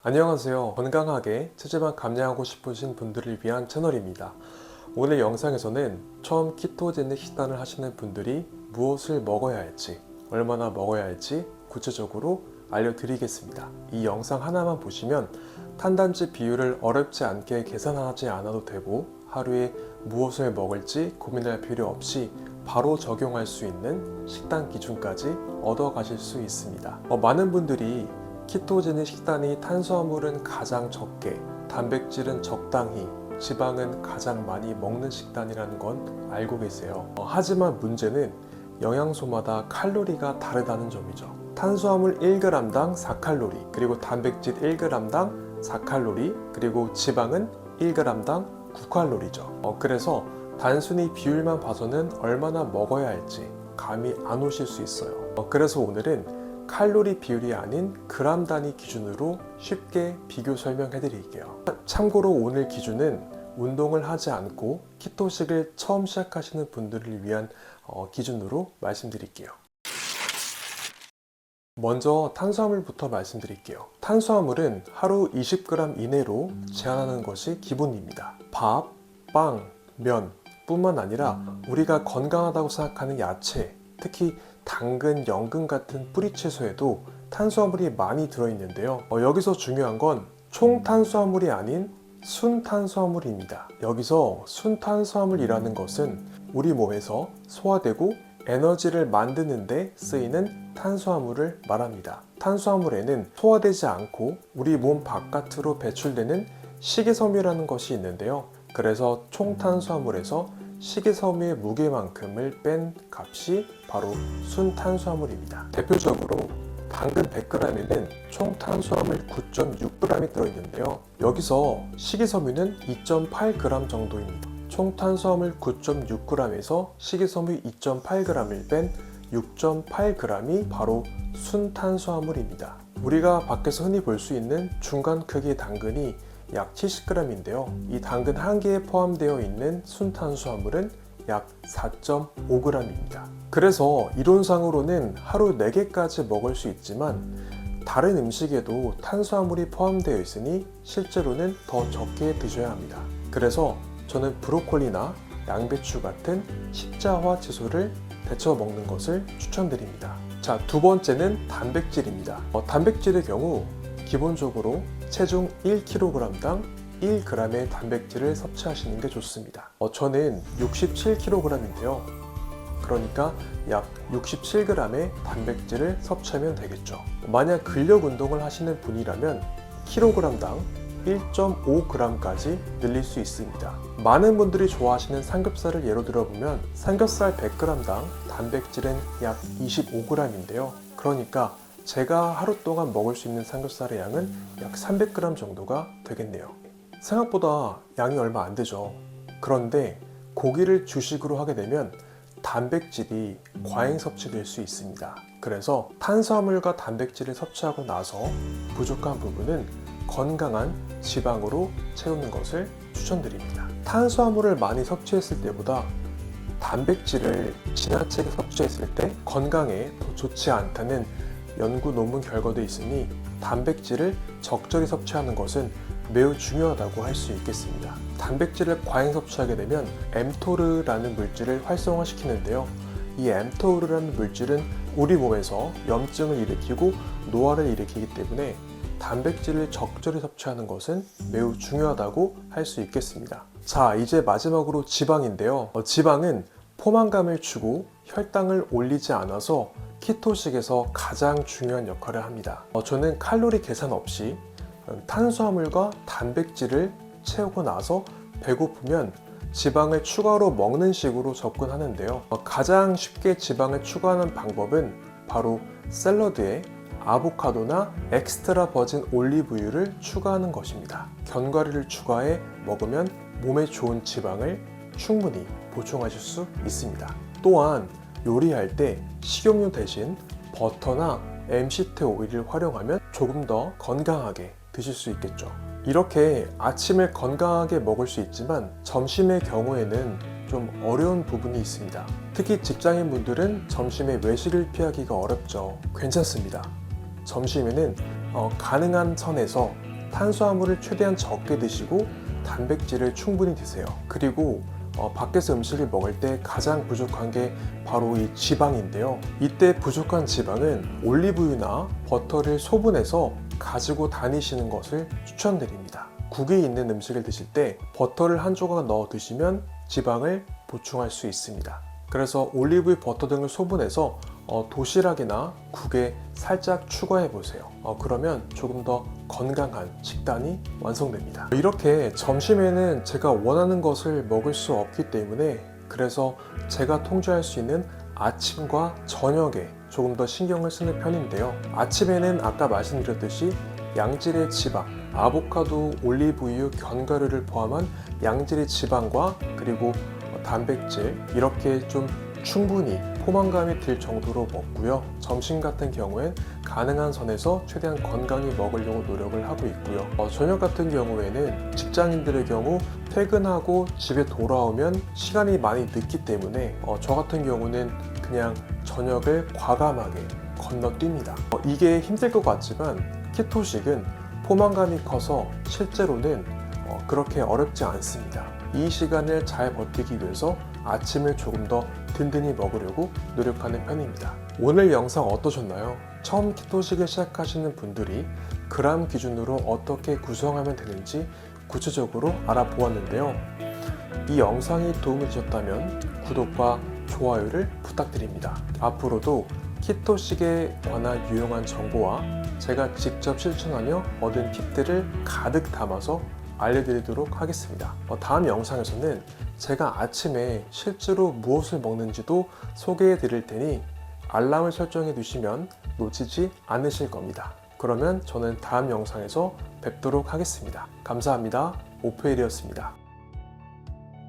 안녕하세요. 건강하게 체지방 감량하고 싶으신 분들을 위한 채널입니다. 오늘 영상에서는 처음 키토제닉 식단을 하시는 분들이 무엇을 먹어야 할지, 얼마나 먹어야 할지 구체적으로 알려드리겠습니다. 이 영상 하나만 보시면 탄단지 비율을 어렵지 않게 계산하지 않아도 되고 하루에 무엇을 먹을지 고민할 필요 없이 바로 적용할 수 있는 식단 기준까지 얻어 가실 수 있습니다. 많은 분들이 키토제닉 식단이 탄수화물은 가장 적게, 단백질은 적당히, 지방은 가장 많이 먹는 식단이라는 건 알고 계세요. 하지만 문제는 영양소마다 칼로리가 다르다는 점이죠. 탄수화물 1g당 4칼로리, 그리고 단백질 1g당 4칼로리, 그리고 지방은 1g당 9칼로리죠. 그래서 단순히 비율만 봐서는 얼마나 먹어야 할지 감이 안 오실 수 있어요. 그래서 오늘은 칼로리 비율이 아닌 그람 단위 기준으로 쉽게 비교 설명해 드릴게요. 참고로 오늘 기준은 운동을 하지 않고 키토식을 처음 시작하시는 분들을 위한 기준으로 말씀드릴게요. 먼저 탄수화물부터 말씀드릴게요. 탄수화물은 하루 20g 이내로 제한하는 것이 기본입니다. 밥, 빵, 면 뿐만 아니라 우리가 건강하다고 생각하는 야채, 특히 당근, 연근 같은 뿌리채소에도 탄수화물이 많이 들어있는데요. 여기서 중요한 건 총탄수화물이 아닌 순탄수화물입니다. 여기서 순탄수화물이라는 것은 우리 몸에서 소화되고 에너지를 만드는 데 쓰이는 탄수화물을 말합니다. 탄수화물에는 소화되지 않고 우리 몸 바깥으로 배출되는 식이섬유라는 것이 있는데요. 그래서 총탄수화물에서 식이섬유의 무게만큼을 뺀 값이 바로 순탄수화물입니다. 대표적으로 당근 100g에는 총 탄수화물 9.6g이 들어있는데요. 여기서 식이섬유는 2.8g 정도입니다. 총 탄수화물 9.6g에서 식이섬유 2.8g을 뺀 6.8g이 바로 순탄수화물입니다. 우리가 밖에서 흔히 볼 수 있는 중간 크기의 당근이 약 70g인데요. 이 당근 한 개에 포함되어 있는 순탄수화물은 약 4.5g입니다. 그래서 이론상으로는 하루 4개까지 먹을 수 있지만 다른 음식에도 탄수화물이 포함되어 있으니 실제로는 더 적게 드셔야 합니다. 그래서 저는 브로콜리나 양배추 같은 십자화 채소를 데쳐 먹는 것을 추천드립니다. 자, 두 번째는 단백질입니다. 단백질의 경우 기본적으로 체중 1kg당 1g의 단백질을 섭취하시는 게 좋습니다. 저는 67kg인데요. 그러니까 약 67g의 단백질을 섭취하면 되겠죠. 만약 근력 운동을 하시는 분이라면 kg당 1.5g까지 늘릴 수 있습니다. 많은 분들이 좋아하시는 삼겹살을 예로 들어보면 삼겹살 100g당 단백질은 약 25g인데요. 그러니까 제가 하루 동안 먹을 수 있는 삼겹살의 양은 약 300g 정도가 되겠네요. 생각보다 양이 얼마 안 되죠. 그런데 고기를 주식으로 하게 되면 단백질이 과잉 섭취될 수 있습니다. 그래서 탄수화물과 단백질을 섭취하고 나서 부족한 부분은 건강한 지방으로 채우는 것을 추천드립니다. 탄수화물을 많이 섭취했을 때보다 단백질을 지나치게 섭취했을 때 건강에 더 좋지 않다는 연구 논문 결과도 있으니 단백질을 적절히 섭취하는 것은 매우 중요하다고 할 수 있겠습니다. 단백질을 과잉 섭취하게 되면 엠토르라는 물질을 활성화시키는데요. 이 엠토르라는 물질은 우리 몸에서 염증을 일으키고 노화를 일으키기 때문에 단백질을 적절히 섭취하는 것은 매우 중요하다고 할 수 있겠습니다. 자, 이제 마지막으로 지방인데요. 지방은 포만감을 주고 혈당을 올리지 않아서 키토식에서 가장 중요한 역할을 합니다. 저는 칼로리 계산 없이 탄수화물과 단백질을 채우고 나서 배고프면 지방을 추가로 먹는 식으로 접근하는데요. 가장 쉽게 지방을 추가하는 방법은 바로 샐러드에 아보카도나 엑스트라 버진 올리브유를 추가하는 것입니다. 견과류를 추가해 먹으면 몸에 좋은 지방을 충분히 보충하실 수 있습니다. 또한 요리할 때 식용유 대신 버터나 MCT 오일을 활용하면 조금 더 건강하게 드실 수 있겠죠. 이렇게 아침을 건강하게 먹을 수 있지만 점심의 경우에는 좀 어려운 부분이 있습니다. 특히 직장인분들은 점심에 외식을 피하기가 어렵죠. 괜찮습니다. 점심에는 가능한 선에서 탄수화물을 최대한 적게 드시고 단백질을 충분히 드세요. 그리고 밖에서 음식을 먹을 때 가장 부족한 게 바로 이 지방인데요. 이때 부족한 지방은 올리브유나 버터를 소분해서 가지고 다니시는 것을 추천드립니다. 국에 있는 음식을 드실 때 버터를 한 조각 넣어 드시면 지방을 보충할 수 있습니다. 그래서 올리브유, 버터 등을 소분해서 도시락이나 국에 살짝 추가해 보세요. 그러면 조금 더 건강한 식단이 완성됩니다. 이렇게 점심에는 제가 원하는 것을 먹을 수 없기 때문에 그래서 제가 통제할 수 있는 아침과 저녁에 조금 더 신경을 쓰는 편인데요. 아침에는 아까 말씀드렸듯이 양질의 지방, 아보카도, 올리브유, 견과류를 포함한 양질의 지방과 그리고 단백질 이렇게 좀 충분히 포만감이 들 정도로 먹고요. 점심 같은 경우엔 가능한 선에서 최대한 건강히 먹으려고 노력을 하고 있고요. 저녁 같은 경우에는 직장인들의 경우 퇴근하고 집에 돌아오면 시간이 많이 늦기 때문에 저 같은 경우는 그냥 저녁을 과감하게 건너뜁니다. 이게 힘들 것 같지만 키토식은 포만감이 커서 실제로는 그렇게 어렵지 않습니다. 이 시간을 잘 버티기 위해서 아침을 조금 더 든든히 먹으려고 노력하는 편입니다. 오늘 영상 어떠셨나요? 처음 키토식을 시작하시는 분들이 그램 기준으로 어떻게 구성하면 되는지 구체적으로 알아보았는데요. 이 영상이 도움이 되셨다면 구독과 좋아요를 부탁드립니다. 앞으로도 키토식에 관한 유용한 정보와 제가 직접 실천하며 얻은 팁들을 가득 담아서 알려드리도록 하겠습니다. 다음 영상에서는 제가 아침에 실제로 무엇을 먹는지도 소개해 드릴 테니 알람을 설정해 두시면 놓치지 않으실 겁니다. 그러면 저는 다음 영상에서 뵙도록 하겠습니다. 감사합니다. 오페일이었습니다.